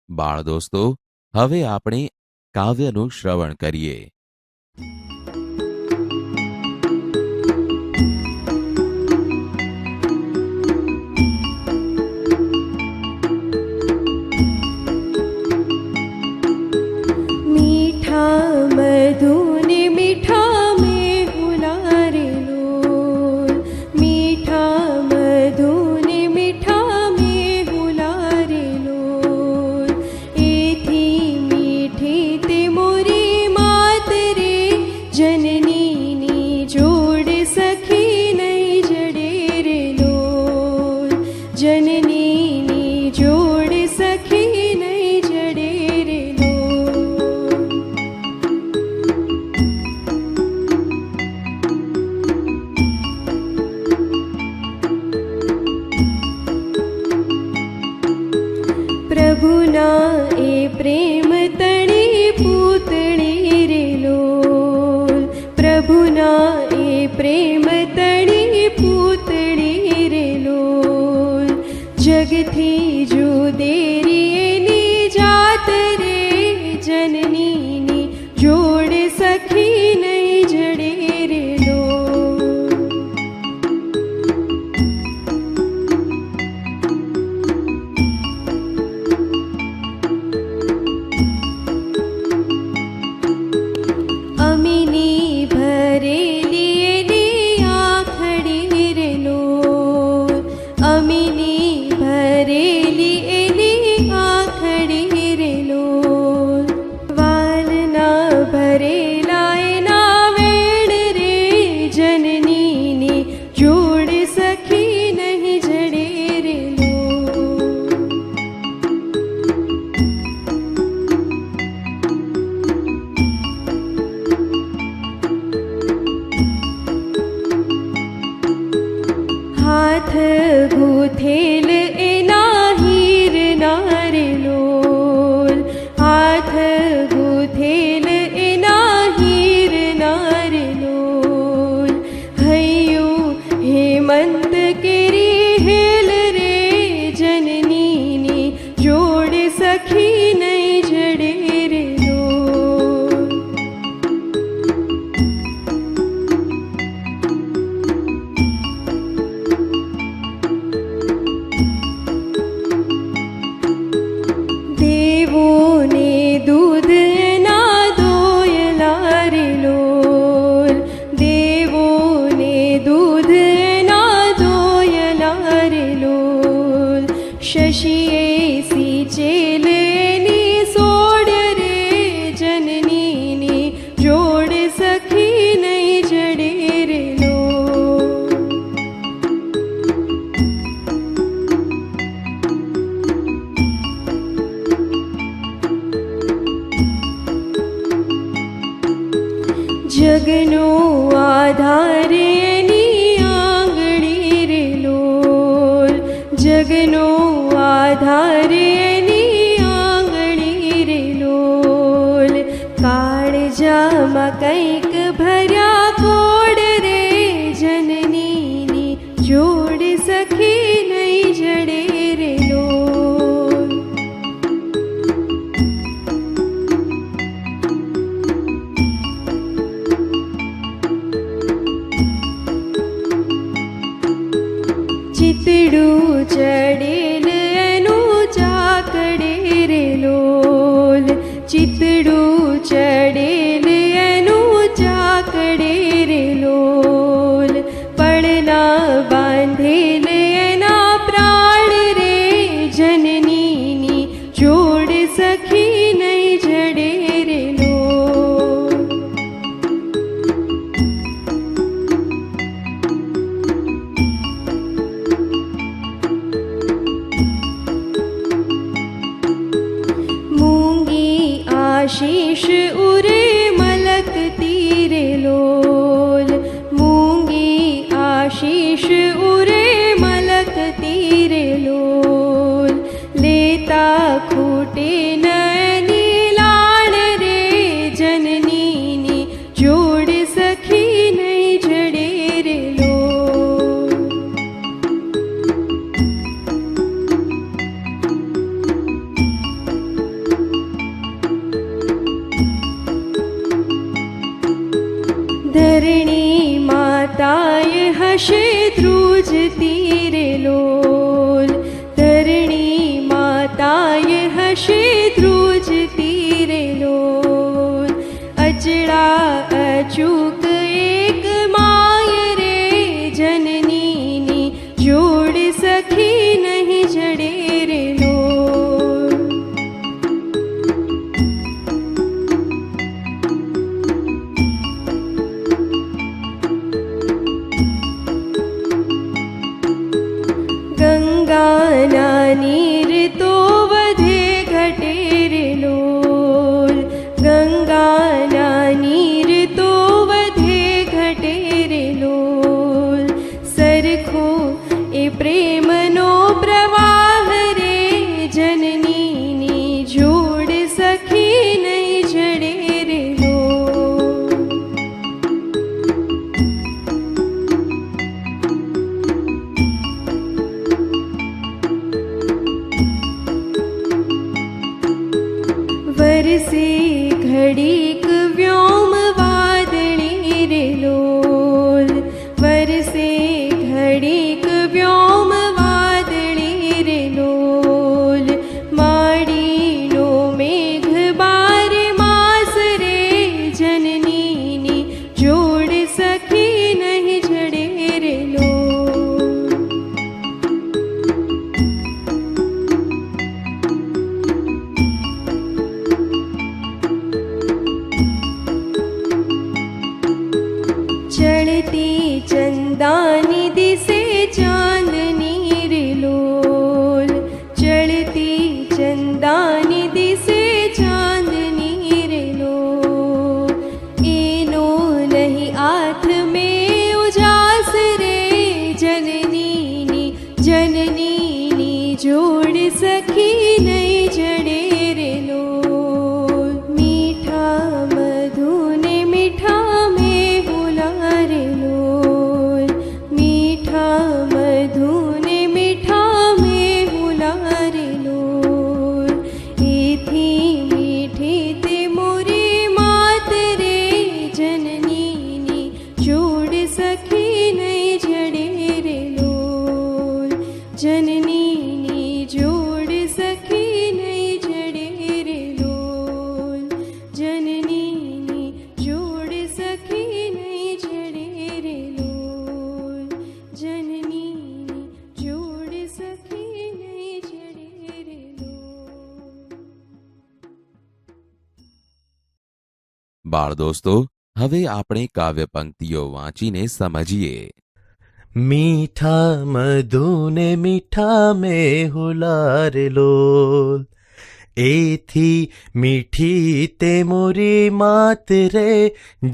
બાળ દોસ્તો, હવે આપણે કાવ્યનું શ્રવણ કરીએ. જગનો આધાર એની આંગળી રે લોલ, જગનો આધાર એની આંગળી રે લોલ. કાળજામાં કંઈક ભર્યા કોડ રે જનનીની જોડ સખી નહીં જડે રે લોલ. ચિતડું ચડેલ એનું ચાકડે રે લોલ, ચિતડું ચડેલ એનું ચાકડે રે લોલ. પડના બાંધેલ એના પ્રાણ રે જનનીની જોડ સખી નહીં જડે રે લોલ. આશીષ ઉરે મલકતી રે લોલ, મૂંગી આશીષ ઉરે મલકતી રે લોલ. લેતા ખૂટે નયની લાણ રે જનનીની જોડ સખી નહીં જડે રે લોલ. માતાય હશે ધ્રુજ તીરે લોલ, ધરણી માતાય હશે ધ્રુજ તીરે લોલ. અચળા અચૂક એક માય રે, જનનીની જોડ સખી નહીં જડે રે લોલ. ગંગાના નીર તો વધે ઘટે રે લોલ, ગંગાના નીર તો વધે ઘટે રે લોલ. સરખો એ પ્રેમનો પ્રવાહ રે, જનનીની જોડ સખી નહીં જડે રે લોલ. વરસે ઘડીક વ્યોમ વાદળી રે લોલ, વરસે ઘડીક વ્યોમ વાદળી રે લોલ. માડીનો મેઘ 12 માસ રે, જનનીની જોડ સખી નહીં જડે રે લોલ. ચડતી ચંદાની દિશે ચાંદની રે લોલ, ચડતી ચંદાની દિશે ચાંદની રે લોલ. એનો નહીં હાથ મેં ઉજાસ રે, જનનીની જોડ સખી નહીં જડે રે લોલ. મીઠા મધુને મીઠા મેહુલા રે લોલ, મીઠા મધુને મીઠા મેહુલા રે લોલ. એથી મીઠી તે મોરી માત રે, જનનીની જોડ સખી નહીં જડે રે લોલ, જનનીની જોડ સખી નહીં જડે રે લોલ, જનનીની જોડ સખી નહીં જડે રે લોલ, જનનીની જોડ સખી નહીં જડે રે લોલ. બાળ દોસ્તો, હવે આપણે કાવ્ય પંક્તિઓ વાંચીને સમજીએ. મીઠા મધુને મીઠા મેહુલા રે લોલ, એથી મીઠી તે મોરી માત રે,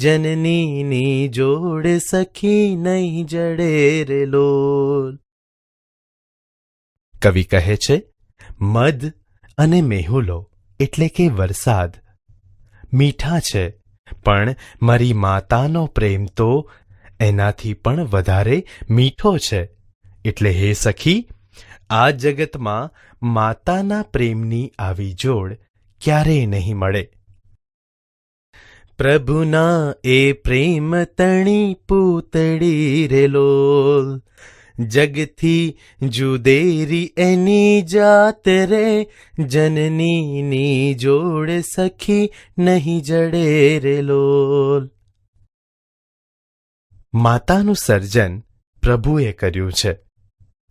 જનનીની જોડ સખી નહીં જડે રે લોલ. કવિ કહે છે, મધ અને મેહુલો એટલે કે વરસાદ મીઠા છે, પણ મારી માતાનો પ્રેમ તો એનાથી પણ વધારે મીઠો છે. એટલે હે સખી, આ જગતમાં માતાના પ્રેમની આવી જોડ ક્યારેય નહીં મળે. પ્રભુના એ પ્રેમ તણી પૂતળી રે લોલ, જગથી જુદેરી એની જાત રે, જનનીની જોડ સખી નહીં જડે રે લોલ. માતાનું સર્જન પ્રભુએ કર્યું છે,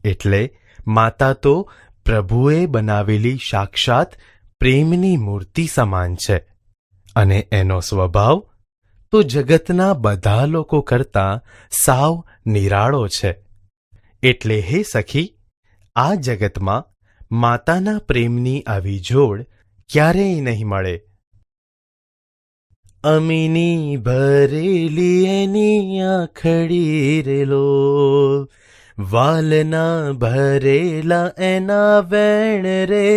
એટલે માતા તો પ્રભુએ બનાવેલી સાક્ષાત પ્રેમની મૂર્તિ સમાન છે, અને એનો સ્વભાવ તો જગતના બધા લોકો કરતાં સાવ નિરાળો છે. એટલે હે સખી, આ જગતમાં માતાના પ્રેમની આવી જોડ ક્યારેય નહીં મળે. અમીની ભરેલી એની આંખડી રે લોલ, વાલના ભરેલા એના વેણ રે,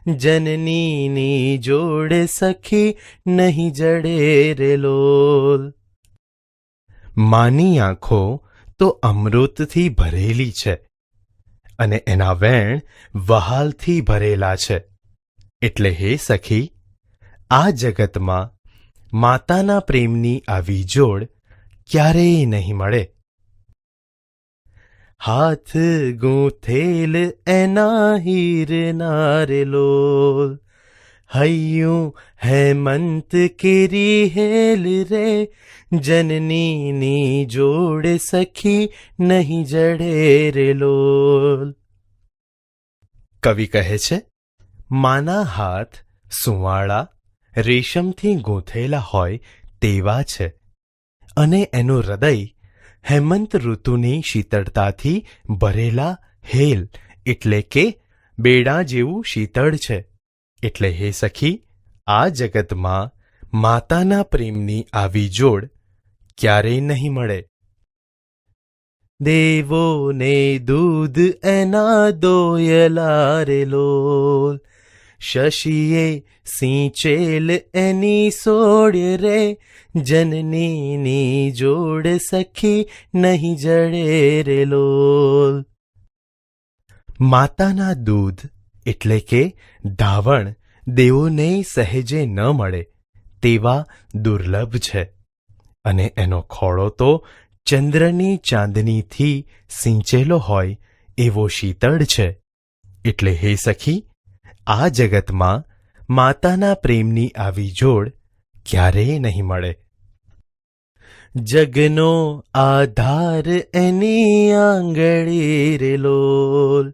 જનનીની જોડ સખી નહીં જડે રે લોલ. માની આંખો તો અમૃતથી ભરેલી છે, અને એના વેણ વહાલથી ભરેલા છે. એટલે હે સખી, આ જગતમાં માતાના પ્રેમની આવી જોડ ક્યારેય નહીં મળે. હાથ ગૂંથેલ એના હીરના રે લોલ. હૈયું હેમંત કેરી હેલ રે, જનનીની જોડ સખી નહીં જડે રે લોલ. કવિ કહે છે, માના હાથ સુંવાળા રેશમથી ગૂંથેલા હોય તેવા છે અને એનું હૃદય હેમંત ઋતુની શીતળતાથી ભરેલા હેલ એટલે કે બેડા જેવું શીતળ છે. એટલે હે સખી, આ જગતમાં માતાના પ્રેમની આવી જોડ ક્યારેય નહીં મળે. દેવોને દૂધ એના દોયલા રે લોલ, શશીએ સિંચેલ એની સોડ રે, જનનીની જોડ સખી નહીં જડે રે લોલ. માતાના દૂધ એટલે કે ધાવણ દેવોને સહેજે ન મળે તેવા દુર્લભ છે અને એનો ખોળો તો ચંદ્રની ચાંદનીથી સિંચેલો હોય એવો શીતળ છે. એટલે હે સખી, આ જગતમાં માતાના પ્રેમની આવી જોડ ક્યારેય નહીં મળે. જગનો આધાર એની આંગળી રે લોલ,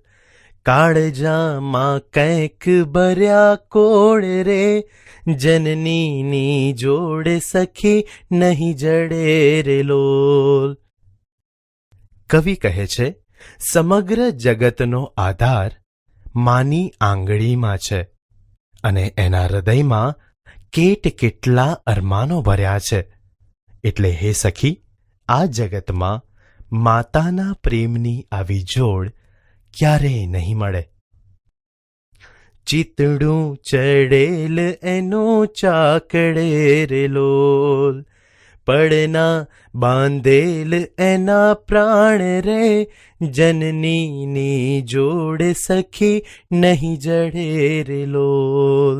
કાળજામાં કંઈક ભર્યા કોળ રે, જનનીની જોડ સખી નહીં જડે રે લોલ. કવિ કહે છે, સમગ્ર જગતનો આધાર માની આંગળીમાં છે અને એના હૃદયમાં કેટલા અરમાનો ભર્યા છે. એટલે હે સખી, આ જગતમાં માતાના પ્રેમની આવી જોડ ક્યારેય નહીં મળે. ચિતડું ચડેલ એનું ચાકડે રે લોલ, પડના બાંધેલ એના પ્રાણ રે, જનનીની જોડ સખી નહીં જડે રે લોલ.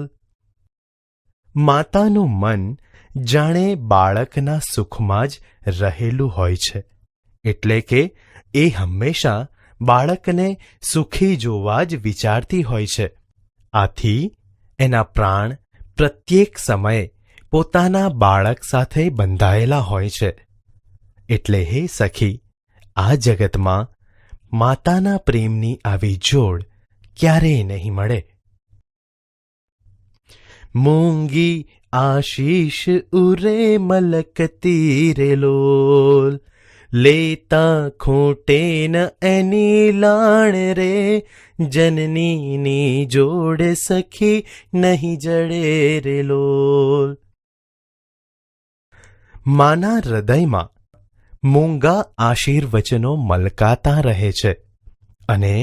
માતાનું મન જાણે બાળકના સુખમાં જ રહેલું હોય છે. એટલે કે એ હંમેશા બાળકને સુખી જોવા જ વિચારતી હોય છે. આથી એના પ્રાણ પ્રત્યેક સમયે પોતાના બાળક સાથે બંધાયેલા હોય છે. એટલે હે સખી, આ જગતમાં માતાના પ્રેમની આવી જોડ ક્યારેય નહીં મળે. મૂંગી આશીષ ઉરે મલકતી રે લોલ, લેતા ખૂટે ન એની લાણ રે, જનનીની જોડ સખી નહીં જડે રે લોલ. માના હૃદયમાં મૂંગા આશીર્વચનો મલકાતા રહે છે અને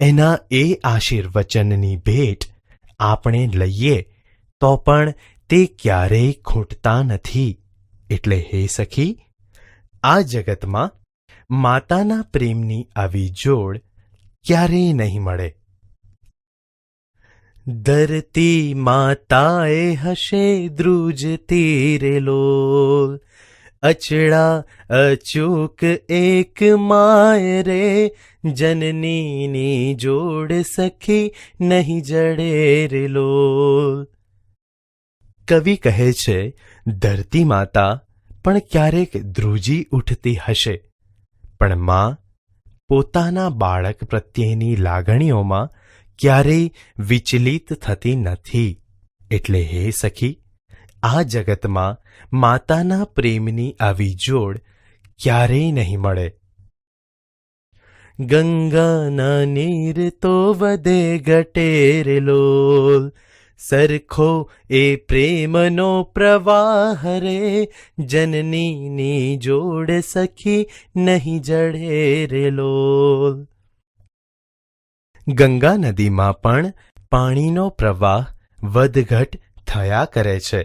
એના એ આશીર્વચનની ભેટ આપણે લઈએ તો પણ તે ક્યારેય ખૂટતા નથી. એટલે હે સખી, આ જગતમાં માતાના પ્રેમની આવી જોડ ક્યારેય નહીં મળે. ધરતી માતાએ હશે ધ્રુજતી રે લોલ, અચડા અચૂક એક માય રે, જનનીની જોડ સખી નહીં જડે રે લોલ. કવિ કહે છે, ધરતી માતા પણ ક્યારેક ધ્રુજી ઉઠતી હશે, પણ માં પોતાના બાળક પ્રત્યેની લાગણીઓમાં ક્યારેય વિચલિત થતી નથી. એટલે હે સખી, આ જગતમાં માતાના પ્રેમની આવી જોડ ક્યારેય નહીં મળે. ગંગાના નીર તો વધે ઘટે રે લોલ, સરખો એ પ્રેમનો પ્રવાહ રે, જનનીની જોડ સખી નહીં જડે રે લોલ. ગંગા નદીમાં પણ પાણીનો પ્રવાહ વધઘટ થયા કરે છે,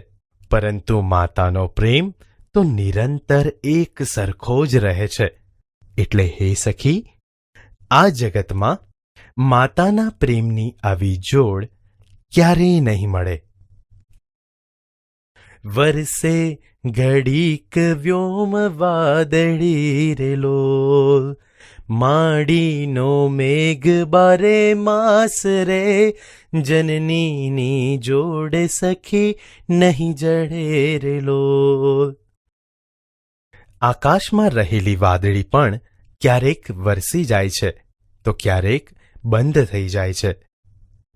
પરંતુ માતાનો પ્રેમ તો નિરંતર એક સરખો જ રહે છે. એટલે હે સખી, આ જગતમાં માતાના પ્રેમની આવી જોડ ક્યારેય નહીં મળે. વરસે ઘડીક વ્યોમ વાદળી રે લોલ, માડીનો મેઘ બારે માસ રે, જનનીની જોડે સખી નહીં જડે રે લોલ. આકાશમાં રહેલી વાદળી પણ ક્યારેક વરસી જાય છે તો ક્યારેક બંધ થઈ જાય છે,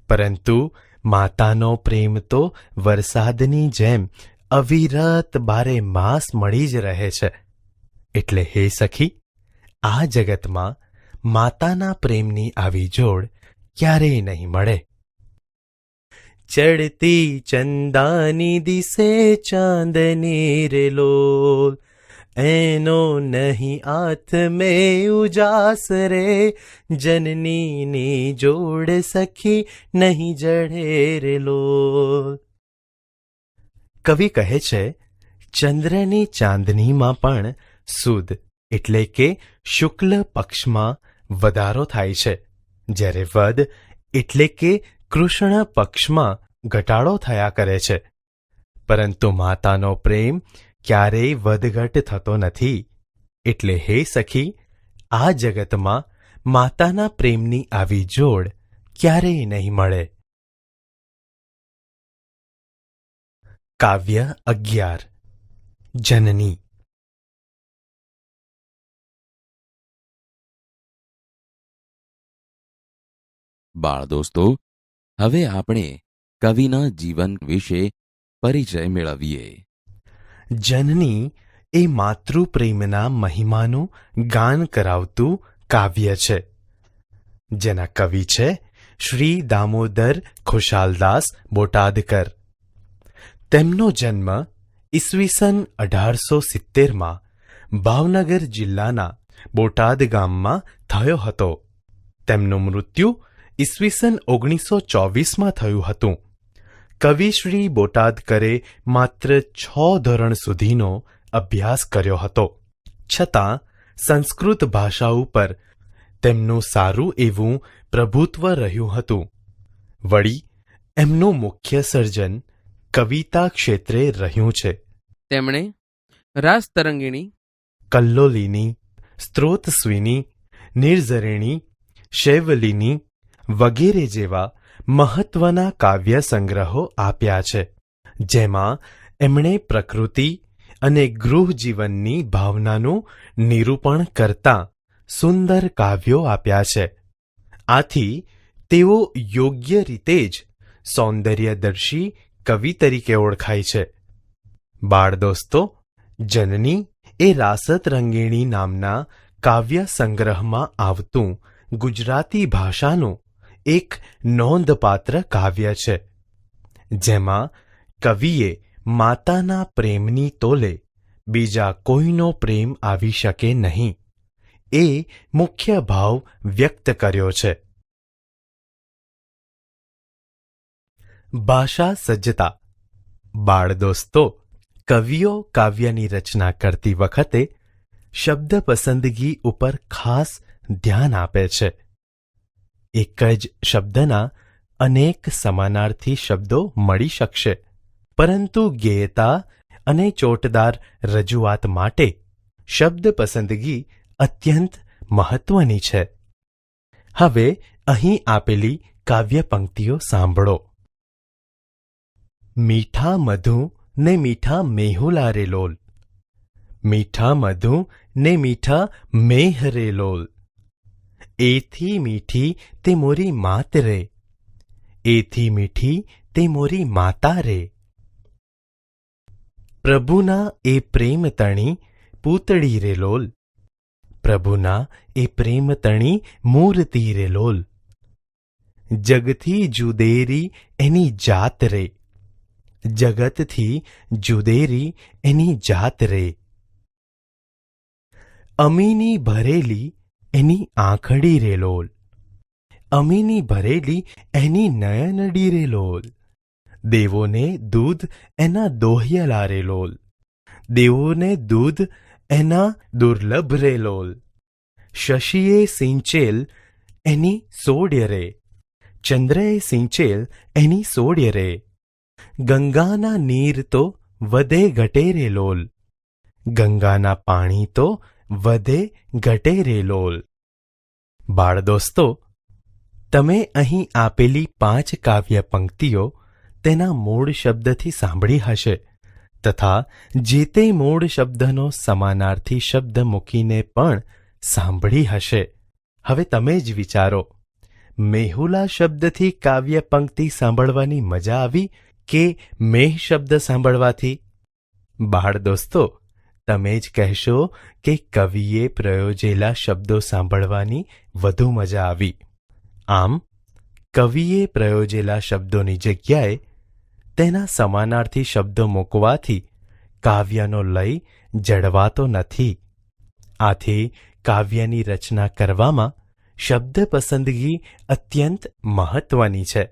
પરંતુ માતાનો પ્રેમ તો વરસાદની જેમ અવિરત બારે માસ મળી જ રહે છે. એટલે હે સખી, આ જગતમાં માતાના પ્રેમની આવી જોડ ક્યારેય નહીં મળે. ચડતી ચંદાની દિશે ચાંદની રે લોલ, એનો નહીં હાથ મેં ઉજાસ રે, જનનીની જોડ સખી નહીં જડે રે લોલ. કવિ કહે છે, ચંદ્રની ચાંદનીમાં પણ સુદ એટલે કે શુક્લ પક્ષમાં વધારો થાય છે, જ્યારે વદ એટલે કે કૃષ્ણ પક્ષમાં ઘટાડો થયા કરે છે. પરંતુ માતાનો પ્રેમ ક્યારેય વધઘટ થતો નથી. એટલે હે સખી, આ જગતમાં માતાના પ્રેમની આવી જોડ ક્યારેય નહીં મળે. કાવ્ય 11 જનની. બાળ દોસ્તો, હવે આપણે કવિના જીવન વિશે પરિચય મેળવીએ. જનની એ માતૃપ્રેમના મહિમાનું ગાન કરાવતું કાવ્ય છે, જેના કવિ છે શ્રી દામોદર ખુશાલદાસ બોટાદકર. તેમનો જન્મ ઈસવીસન 1870માં ભાવનગર જિલ્લાના બોટાદ ગામમાં થયો હતો. તેમનું મૃત્યુ ઈસવીસન 1924માં થયું હતું. કવિ શ્રી બોટાદકરે માત્ર 6 ધોરણ સુધીનો અભ્યાસ કર્યો હતો, છતાં સંસ્કૃત ભાષા ઉપર તેમનું સારું એવું પ્રભુત્વ રહ્યું હતું. વળી એમનું મુખ્ય સર્જન કવિતા ક્ષેત્રે રહ્યું છે. તેમણે રાસતરંગિણી, કલ્લોલિની, સ્ત્રોતસ્વિની, નિર્ઝરિણી, શૈવલિની વગેરે જેવા મહત્વના કાવ્ય સંગ્રહો આપ્યા છે, જેમાં એમણે પ્રકૃતિ અને ગૃહજીવનની ભાવનાનું નિરૂપણ કરતા સુંદર કાવ્યો આપ્યા છે. આથી તેઓ યોગ્ય રીતે જ સૌંદર્યદર્શી કવિ તરીકે ઓળખાય છે. બાળ દોસ્તો, જનની એ રાસતરંગિણી નામના કાવ્ય સંગ્રહમાં આવતું ગુજરાતી ભાષાનું એક નોંધપાત્ર કાવ્ય છે, જેમાં કવિએ માતાના પ્રેમની તોલે બીજા કોઈનો પ્રેમ આવી શકે નહીં, એ મુખ્ય ભાવ વ્યક્ત કર્યો છે. ભાષા સજ્જતા. બાળ દોસ્તો, કવિઓ કાવ્યની રચના કરતી વખતે શબ્દ પસંદગી ઉપર ખાસ ધ્યાન આપે છે. એક જ શબ્દના અનેક સમાનાર્થી શબ્દો મળી શકશે, પરંતુ ગેયતા અને ચોટદાર રજૂઆત માટે શબ્દ પસંદગી અત્યંત મહત્વની છે. હવે અહીં આપેલી કાવ્ય પંક્તિઓ સાંભળો. મીઠા મધુ ને મીઠા મેહુલા રે લોલ, મીઠા મધુ ને મીઠા મેહ રે લોલ, એથી મીઠી તે મોરી માત રે, એથી મીઠી તે મોરી માતા રે. પ્રભુના એ પ્રેમ તણી પૂતળી રે લોલ, પ્રભુના એ પ્રેમ તણી મૂર્તિ રે લોલ, જગથી જુદેરી એની જાત રે, જગતથી જુદેરી એની જાત રે. અમીની ભરેલી એની આંખડી રે લોલ, અમીની ભરેલી એની નયનડી રે લોલ, દેવોને દૂધ એના દોહ્યલા રે લોલ, દેવોને દૂધ એના દુર્લભ રે લોલ. શશીએ સિંચેલ એની સોડ્ય રે, ચંદ્રએ સિંચેલ એની સોડ્ય રે. ગંગાના નીર તો વધે ઘટે રે લોલ, ગંગાના પાણી તો વધે ઘટે રે લોલ. બાળ દોસ્તો, તમે અહીં આપેલી 5 કાવ્ય પંક્તિઓ તેના મૂળ શબ્દથી સાંભળી હશે તથા જે તે મૂળ શબ્દનો સમાનાર્થી શબ્દ મૂકીને પણ સાંભળી હશે. હવે તમે જ વિચારો, મેહુલા શબ્દથી કાવ્ય પંક્તિ સાંભળવાની મજા આવી કે મેહ શબ્દ સાંભળવાથી? બાળ દોસ્તો, તમે જ કહેશો કે કવિએ પ્રયોજેલા શબ્દો સાંભળવાની વધુ મજા આવી. આમ કવિએ પ્રયોજેલા શબ્દોની જગ્યાએ તેના સમાનાર્થી શબ્દો મૂકવાથી કાવ્યનો લય જળવાતો નથી. આથી કાવ્યની રચના કરવામાં શબ્દ પસંદગી અત્યંત મહત્વની છે.